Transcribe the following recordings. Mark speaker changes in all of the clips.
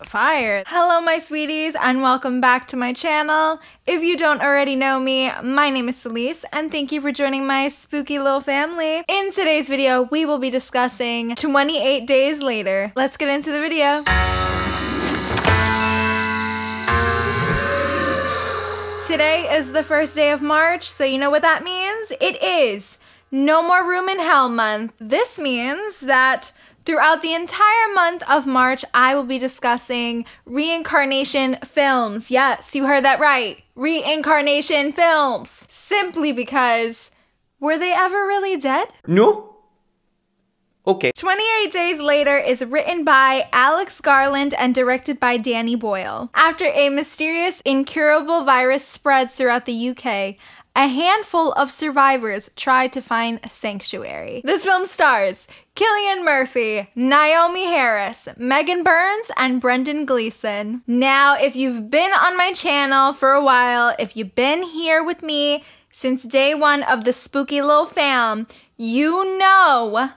Speaker 1: Fire. Hello my sweeties and welcome back to my channel. If you don't already know me, my name is Celise and thank you for joining my spooky little family. In today's video, we will be discussing 28 Days Later. Let's get into the video. Today is the first day of March, so you know what that means? It is No More Room in Hell month. This means that throughout the entire month of March, I will be discussing reincarnation films. Yes, you heard that right. Reincarnation films. Simply because, were they ever really dead?
Speaker 2: No? Okay.
Speaker 1: 28 Days Later is written by Alex Garland and directed by Danny Boyle. After a mysterious, incurable virus spreads throughout the UK, a handful of survivors try to find a sanctuary. This film stars Killian Murphy, Naomi Harris, Megan Burns, and Brendan Gleeson. Now, if you've been on my channel for a while, if you've been here with me since day one of the spooky little fam, you know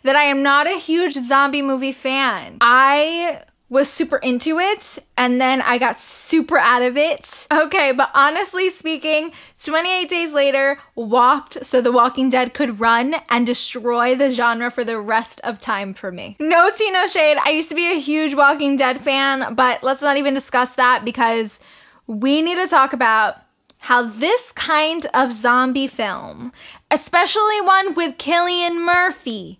Speaker 1: that I am not a huge zombie movie fan. I was super into it, and then I got super out of it. Okay, but honestly speaking, 28 Days Later walked so The Walking Dead could run and destroy the genre for the rest of time for me. No tea, no shade. I used to be a huge Walking Dead fan, but let's not even discuss that because we need to talk about how this kind of zombie film, especially one with Killian Murphy,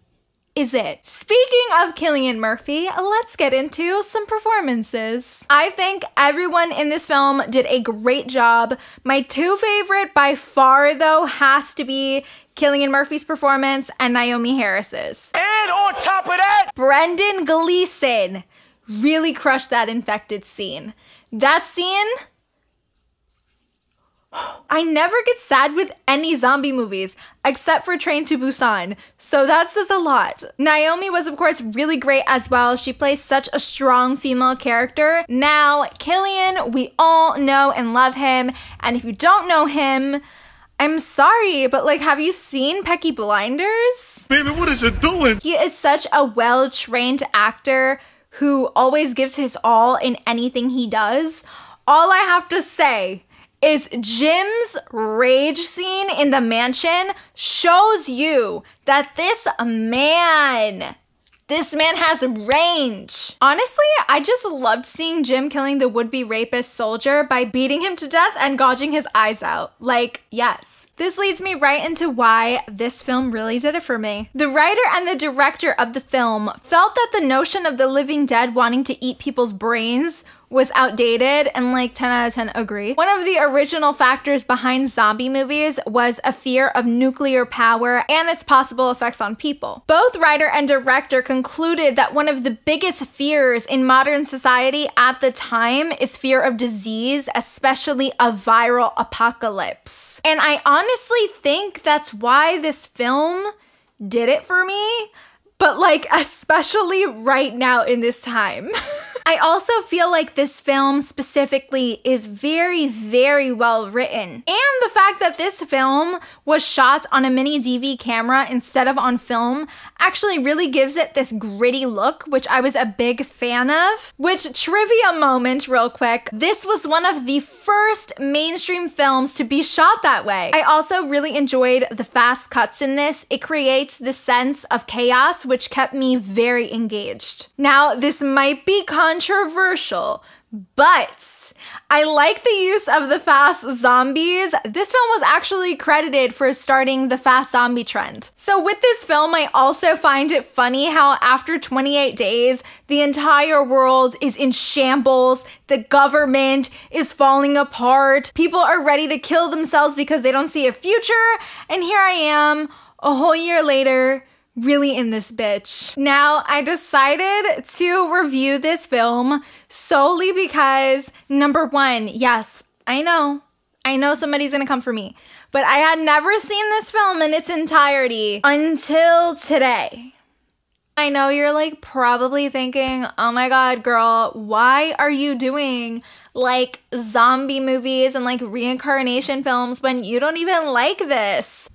Speaker 1: is it. Speaking of Killian Murphy, let's get into some performances. I think everyone in this film did a great job. My two favorite by far though has to be Killian Murphy's performance and Naomi Harris's.
Speaker 3: And on top of that,
Speaker 1: Brendan Gleeson really crushed that infected scene. That scene, I never get sad with any zombie movies except for Train to Busan, so that says a lot. Naomi was of course really great as well. She plays such a strong female character. Now, Killian, we all know and love him, and if you don't know him, I'm sorry, but like, have you seen Peaky Blinders?
Speaker 3: baby, what is it doing?
Speaker 1: He is such a well-trained actor who always gives his all in anything he does. All I have to say is Jim's rage scene in the mansion shows you that this man has range. Honestly, I just loved seeing Jim killing the would-be rapist soldier by beating him to death and gouging his eyes out. Like, yes. This leads me right into why this film really did it for me. The writer and the director of the film felt that the notion of the living dead wanting to eat people's brains was outdated, and like 10 out of 10 agree. One of the original factors behind zombie movies was a fear of nuclear power and its possible effects on people. Both writer and director concluded that one of the biggest fears in modern society at the time is fear of disease, especially a viral apocalypse. And I honestly think that's why this film did it for me, but like especially right now in this time. I also feel like this film specifically is very, very well written. And the fact that this film was shot on a mini DV camera instead of on film actually really gives it this gritty look, which I was a big fan of. Which, trivia moment real quick, this was one of the first mainstream films to be shot that way. I also really enjoyed the fast cuts in this. It creates this sense of chaos, which kept me very engaged. Now, this might be controversial, but I like the use of the fast zombies. This film was actually credited for starting the fast zombie trend. So with this film, I also find it funny how after 28 days, the entire world is in shambles, the government is falling apart, people are ready to kill themselves because they don't see a future, and here I am, a whole year later, really in this bitch. Now, I decided to review this film solely because, number one, yes, I know somebody's gonna come for me, but I had never seen this film in its entirety until today. I know you're like probably thinking, oh my god, girl, why are you doing like zombie movies and like reincarnation films when you don't even like this?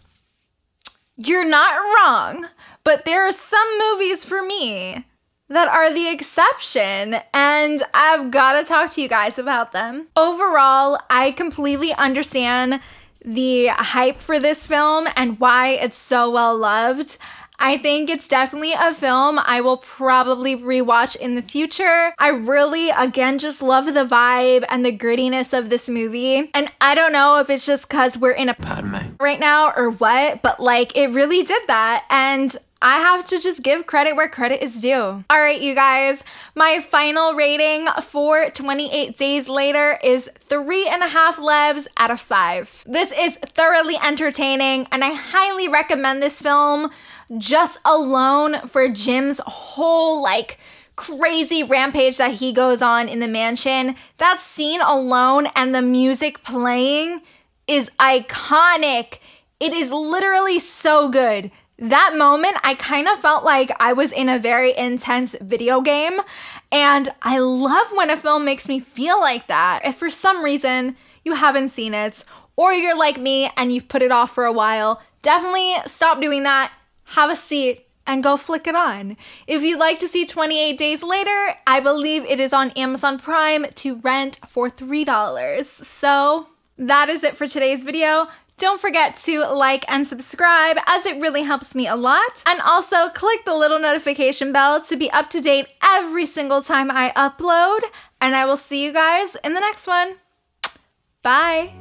Speaker 1: You're not wrong. But there are some movies for me that are the exception, and I've got to talk to you guys about them. Overall, I completely understand the hype for this film and why it's so well loved. I think it's definitely a film I will probably rewatch in the future. I really, again, just love the vibe and the grittiness of this movie. And I don't know if it's just because we're in a right now or what, but like it really did that. And I have to just give credit where credit is due. All right, you guys, my final rating for 28 Days Later is 3.5 Lebs out of 5. This is thoroughly entertaining, and I highly recommend this film just alone for Jim's whole like crazy rampage that he goes on in the mansion. That scene alone and the music playing is iconic. It is literally so good. That moment, I kind of felt like I was in a very intense video game, and I love when a film makes me feel like that. If for some reason you haven't seen it, or you're like me and you've put it off for a while, definitely stop doing that, have a seat, and go flick it on. If you'd like to see 28 Days Later, I believe it is on Amazon Prime to rent for $3. So that is it for today's video. Don't forget to like and subscribe, as it really helps me a lot. And also click the little notification bell to be up to date every single time I upload. And I will see you guys in the next one. Bye.